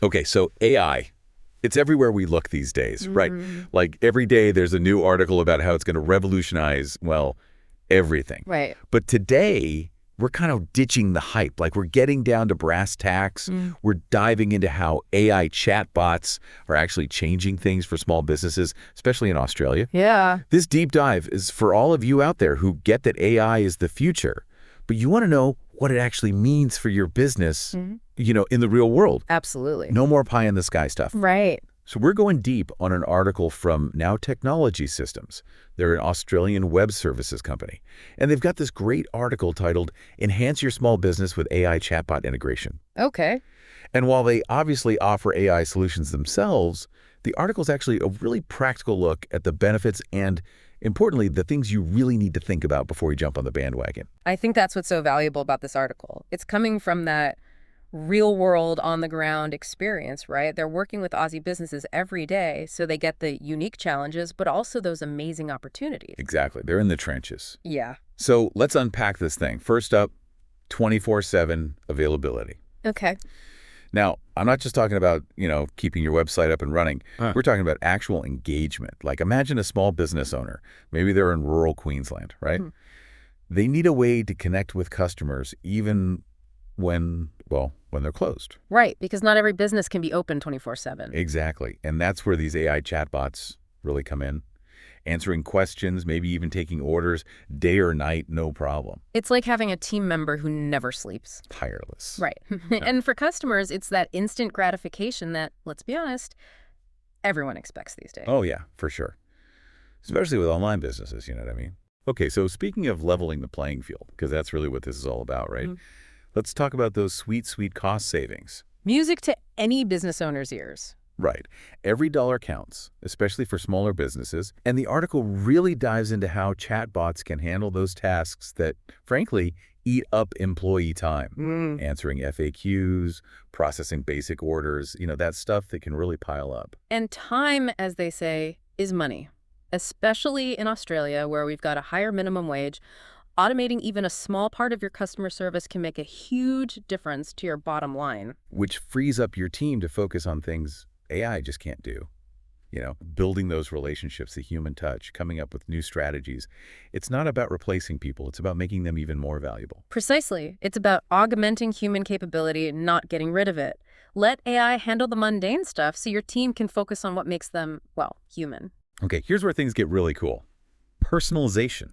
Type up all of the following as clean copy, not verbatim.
Okay, so AI. It's everywhere we look these days, right? Like every day there's a new article about how it's going to revolutionize, well, everything. Right. But today, we're kind of ditching the hype. Like we're getting down to brass tacks. We're diving into how AI chatbots are actually changing things for small businesses, especially in Australia. Yeah. This deep dive is for all of you out there who get that AI is the future, but you want to know what it actually means for your business, in the real world. Absolutely. No more pie in the sky stuff. Right. So we're going deep on an article from Now Technology Systems. They're an Australian web services company. And they've got this great article titled, Enhance Your Small Business with AI Chatbot Integration. Okay. And while they obviously offer AI solutions themselves, the article is actually a really practical look at the benefits and, importantly, the things you really need to think about before you jump on the bandwagon. I think that's what's so valuable about this article. It's coming from that real world on the ground experience, right? They're working with Aussie businesses every day, so they get the unique challenges, but also those amazing opportunities. Exactly. They're in the trenches. Yeah. So let's unpack this thing. First up, 24/7 availability. Okay. Now, I'm not just talking about, keeping your website up and running. We're talking about actual engagement. Like imagine a small business owner. Maybe they're in rural Queensland, right? They need a way to connect with customers even when they're closed. Right, because not every business can be open 24/7. Exactly. And that's where these AI chatbots really come in. Answering questions, maybe even taking orders, day or night, no problem. It's like having a team member who never sleeps. Tireless. Right. And for customers, it's that instant gratification that, let's be honest, everyone expects these days. Oh, yeah, for sure. Especially with online businesses, you know what I mean? Okay, so speaking of leveling the playing field, because that's really what this is all about, right? Let's talk about those sweet, sweet cost savings. Music to any business owner's ears. Right. Every dollar counts, especially for smaller businesses. And the article really dives into how chatbots can handle those tasks that, frankly, eat up employee time. Answering FAQs, processing basic orders, that stuff that can really pile up. And time, as they say, is money. Especially in Australia, where we've got a higher minimum wage. Automating even a small part of your customer service can make a huge difference to your bottom line. Which frees up your team to focus on things AI just can't do. Building those relationships, the human touch, coming up with new strategies. It's not about replacing people. It's about making them even more valuable. Precisely. It's about augmenting human capability, not getting rid of it. Let AI handle the mundane stuff so your team can focus on what makes them, human. Okay, here's where things get really cool. Personalization.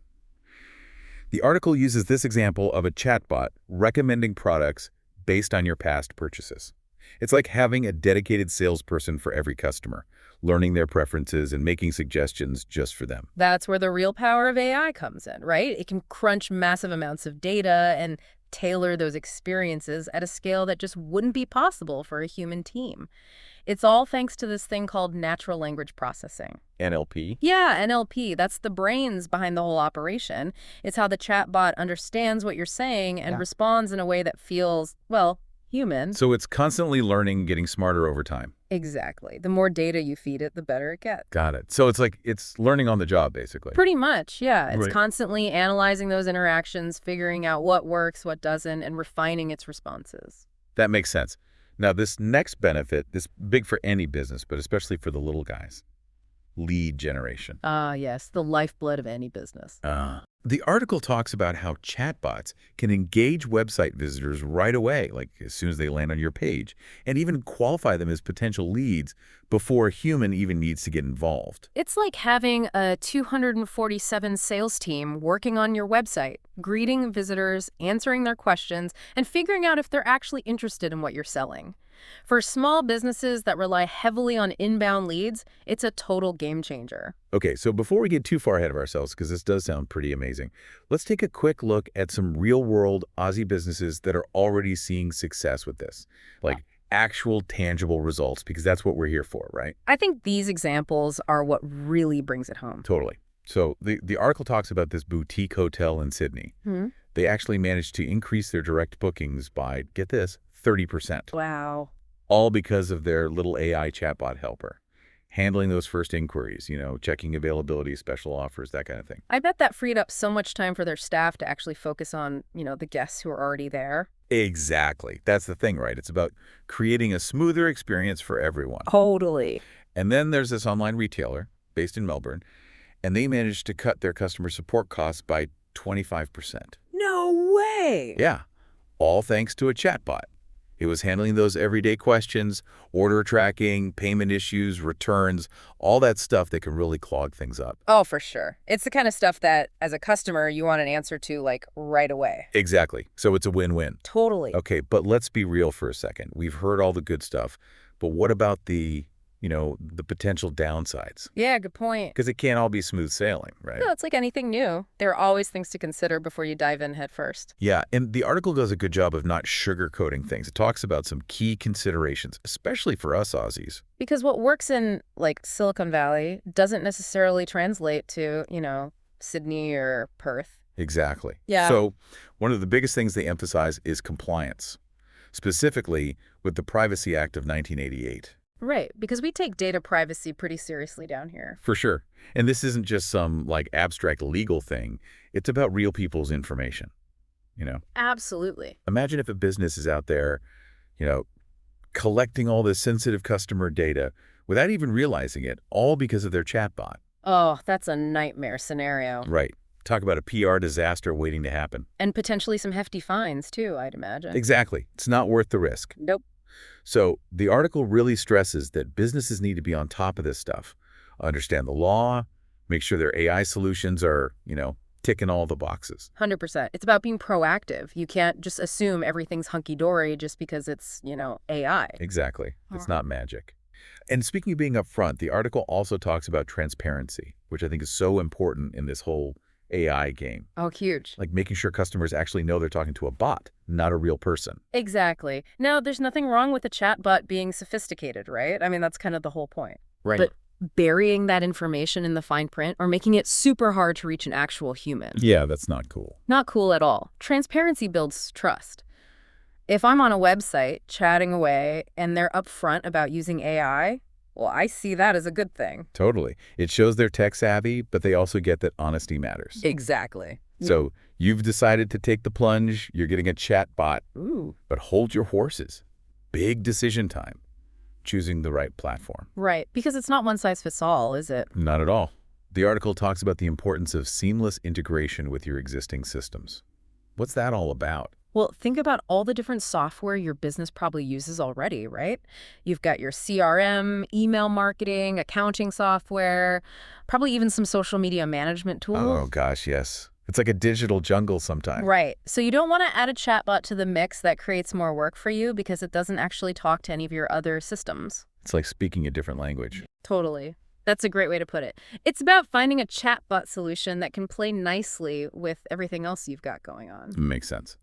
The article uses this example of a chatbot recommending products based on your past purchases. It's like having a dedicated salesperson for every customer, learning their preferences and making suggestions just for them. That's where the real power of AI comes in, right? It can crunch massive amounts of data and tailor those experiences at a scale that just wouldn't be possible for a human team. It's all thanks to this thing called natural language processing. NLP? Yeah, NLP. That's the brains behind the whole operation. It's how the chatbot understands what you're saying and responds in a way that feels, human. So it's constantly learning, getting smarter over time. Exactly. The more data you feed it, the better it gets. Got it. So it's learning on the job, basically. Pretty much, yeah. It's Right. constantly analyzing those interactions, figuring out what works, what doesn't, and refining its responses. That makes sense. Now, this next benefit, this big for any business, but especially for the little guys, lead generation. Yes, the lifeblood of any business. The article talks about how chatbots can engage website visitors right away, like as soon as they land on your page, and even qualify them as potential leads before a human even needs to get involved. It's like having a 247 sales team working on your website, greeting visitors, answering their questions, and figuring out if they're actually interested in what you're selling. For small businesses that rely heavily on inbound leads, it's a total game changer. Okay, so before we get too far ahead of ourselves, because this does sound pretty amazing, let's take a quick look at some real-world Aussie businesses that are already seeing success with this, like actual tangible results, because that's what we're here for, right? I think these examples are what really brings it home. Totally. So the article talks about this boutique hotel in Sydney. They actually managed to increase their direct bookings by, get this, 30%. Wow. All because of their little AI chatbot helper. Handling those first inquiries, checking availability, special offers, that kind of thing. I bet that freed up so much time for their staff to actually focus on, the guests who are already there. Exactly. That's the thing, right? It's about creating a smoother experience for everyone. Totally. And then there's this online retailer based in Melbourne, and they managed to cut their customer support costs by 25%. No way! Yeah, all thanks to a chatbot. It was handling those everyday questions, order tracking, payment issues, returns, all that stuff that can really clog things up. Oh, for sure. It's the kind of stuff that, as a customer, you want an answer to, like, right away. Exactly. So it's a win-win. Totally. Okay, but let's be real for a second. We've heard all the good stuff, but what about the potential downsides? Yeah, good point. Because it can't all be smooth sailing, right? No, it's like anything new. There are always things to consider before you dive in head first. Yeah, and the article does a good job of not sugarcoating things. It talks about some key considerations, especially for us Aussies. Because what works in, like, Silicon Valley doesn't necessarily translate to, Sydney or Perth. Exactly. Yeah. So one of the biggest things they emphasize is compliance, specifically with the Privacy Act of 1988. Right, because we take data privacy pretty seriously down here. For sure. And this isn't just some, like, abstract legal thing. It's about real people's information. Absolutely. Imagine if a business is out there, you know, collecting all this sensitive customer data without even realizing it, all because of their chatbot. Oh, that's a nightmare scenario. Right. Talk about a PR disaster waiting to happen. And potentially some hefty fines, too, I'd imagine. Exactly. It's not worth the risk. Nope. So the article really stresses that businesses need to be on top of this stuff, understand the law, make sure their AI solutions are, ticking all the boxes. 100%. It's about being proactive. You can't just assume everything's hunky-dory just because it's, AI. Exactly. It's not magic. And speaking of being upfront, the article also talks about transparency, which I think is so important in this whole AI game. Oh, huge. Like making sure customers actually know they're talking to a bot, not a real person. Exactly. Now, there's nothing wrong with a chatbot being sophisticated, right? I mean, that's kind of the whole point. Right. But burying that information in the fine print or making it super hard to reach an actual human. Yeah, that's not cool. Not cool at all. Transparency builds trust. If I'm on a website chatting away and they're upfront about using AI, well, I see that as a good thing. Totally. It shows they're tech savvy, but they also get that honesty matters. Exactly. So you've decided to take the plunge, you're getting a chat bot, Ooh. but hold your horses. Big decision time. Choosing the right platform. Right, because it's not one size fits all, is it? Not at all. The article talks about the importance of seamless integration with your existing systems. What's that all about? Well, think about all the different software your business probably uses already, right? You've got your CRM, email marketing, accounting software, probably even some social media management tools. Oh, gosh, yes. It's like a digital jungle sometimes. Right. So you don't want to add a chatbot to the mix that creates more work for you because it doesn't actually talk to any of your other systems. It's like speaking a different language. Totally. That's a great way to put it. It's about finding a chatbot solution that can play nicely with everything else you've got going on. Makes sense.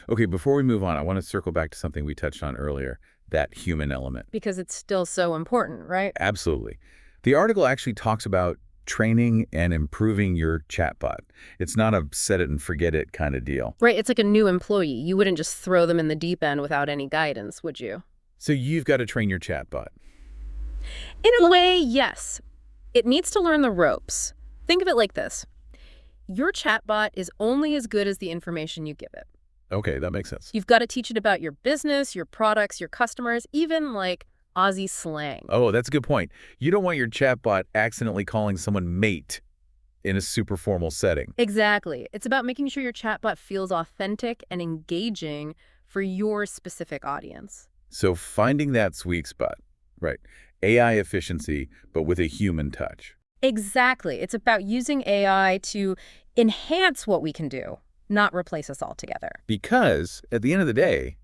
Okay, before we move on, I want to circle back to something we touched on earlier, that human element. Because it's still so important, right? Absolutely. The article actually talks about training and improving your chatbot. It's not a set it and forget it kind of deal. Right, it's like a new employee. You wouldn't just throw them in the deep end without any guidance, would you? So you've got to train your chatbot. In a way, yes. It needs to learn the ropes. Think of it like this. Your chatbot is only as good as the information you give it. Okay, that makes sense. You've got to teach it about your business, your products, your customers, even like Aussie slang. Oh, that's a good point. You don't want your chatbot accidentally calling someone mate in a super formal setting. Exactly. It's about making sure your chatbot feels authentic and engaging for your specific audience. So finding that sweet spot, right? AI efficiency, but with a human touch. Exactly. It's about using AI to enhance what we can do, not replace us altogether. Because at the end of the day,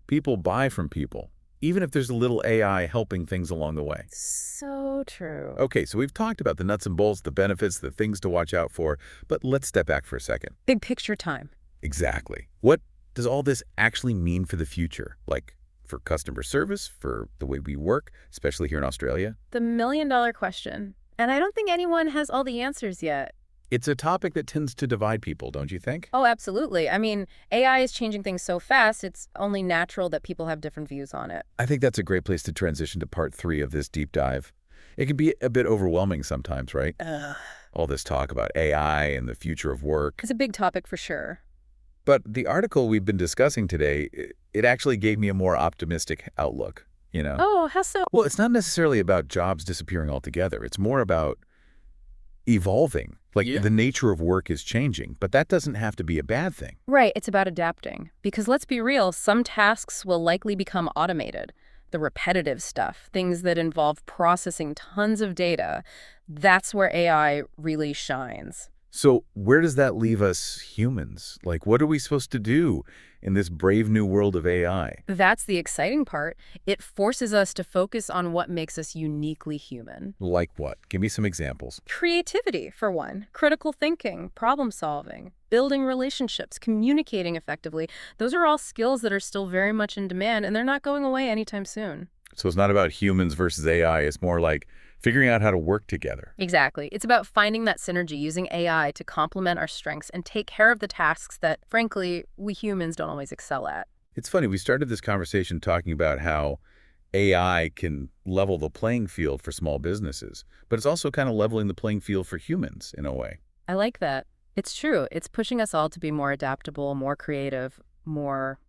people buy from people, even if there's a little AI helping things along the way. So true. Okay, so we've talked about the nuts and bolts, the benefits, the things to watch out for, but let's step back for a second. Big picture time. Exactly. What does all this actually mean for the future? Like for customer service, for the way we work, especially here in Australia? The million-dollar question. And I don't think anyone has all the answers yet. It's a topic that tends to divide people, don't you think? Oh, absolutely. I mean, AI is changing things so fast, it's only natural that people have different views on it. I think that's a great place to transition to part 3 of this deep dive. It can be a bit overwhelming sometimes, right? All this talk about AI and the future of work. It's a big topic for sure. But the article we've been discussing today, it actually gave me a more optimistic outlook. Oh, how so? Well, it's not necessarily about jobs disappearing altogether. It's more about evolving. Like Yeah. the nature of work is changing, but that doesn't have to be a bad thing. Right, it's about adapting. Because let's be real, some tasks will likely become automated. The repetitive stuff, things that involve processing tons of data, that's where AI really shines. So where does that leave us humans? Like, what are we supposed to do in this brave new world of AI? That's the exciting part. It forces us to focus on what makes us uniquely human. Like what? Give me some examples. Creativity, for one. Critical thinking, problem solving, building relationships, communicating effectively. Those are all skills that are still very much in demand, and they're not going away anytime soon. So it's not about humans versus AI. It's more like figuring out how to work together. Exactly. It's about finding that synergy, using AI to complement our strengths and take care of the tasks that, frankly, we humans don't always excel at. It's funny, we started this conversation talking about how AI can level the playing field for small businesses, but it's also kind of leveling the playing field for humans in a way. I like that. It's true. It's pushing us all to be more adaptable, more creative, more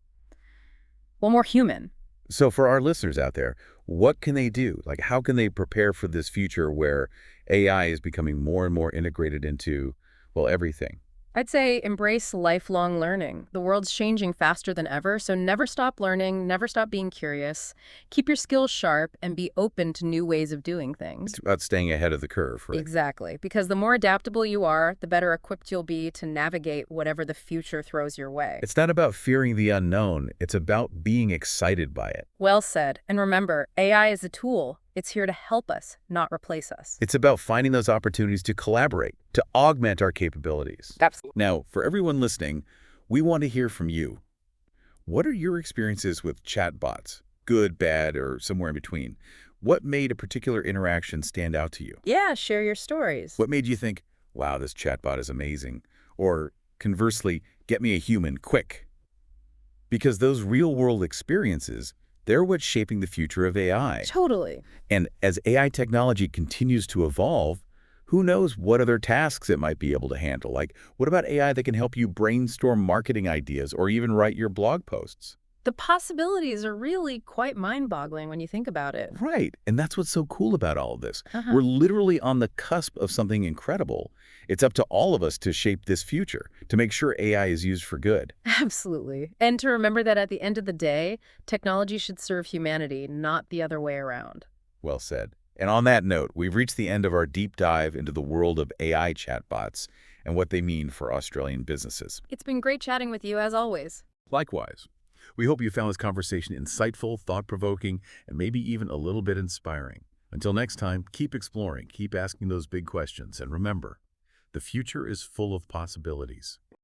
human. So for our listeners out there, what can they do? Like, how can they prepare for this future where AI is becoming more and more integrated into, well, everything? I'd say embrace lifelong learning. The world's changing faster than ever, so never stop learning, never stop being curious. Keep your skills sharp and be open to new ways of doing things. It's about staying ahead of the curve, right? Exactly, because the more adaptable you are, the better equipped you'll be to navigate whatever the future throws your way. It's not about fearing the unknown. It's about being excited by it. Well said. And remember, AI is a tool. It's here to help us, not replace us. It's about finding those opportunities to collaborate, to augment our capabilities. Absolutely. Now, for everyone listening, we want to hear from you. What are your experiences with chatbots? Good, bad, or somewhere in between? What made a particular interaction stand out to you? Yeah, share your stories. What made you think, wow, this chatbot is amazing? Or conversely, get me a human, quick. Because those real-world experiences, they're what's shaping the future of AI. Totally. And as AI technology continues to evolve, who knows what other tasks it might be able to handle? Like, what about AI that can help you brainstorm marketing ideas or even write your blog posts? The possibilities are really quite mind-boggling when you think about it. Right. And that's what's so cool about all of this. Uh-huh. We're literally on the cusp of something incredible. It's up to all of us to shape this future, to make sure AI is used for good. Absolutely. And to remember that at the end of the day, technology should serve humanity, not the other way around. Well said. And on that note, we've reached the end of our deep dive into the world of AI chatbots and what they mean for Australian businesses. It's been great chatting with you, as always. Likewise, we hope you found this conversation insightful, thought-provoking, and maybe even a little bit inspiring. Until next time, keep exploring, keep asking those big questions, and remember, the future is full of possibilities.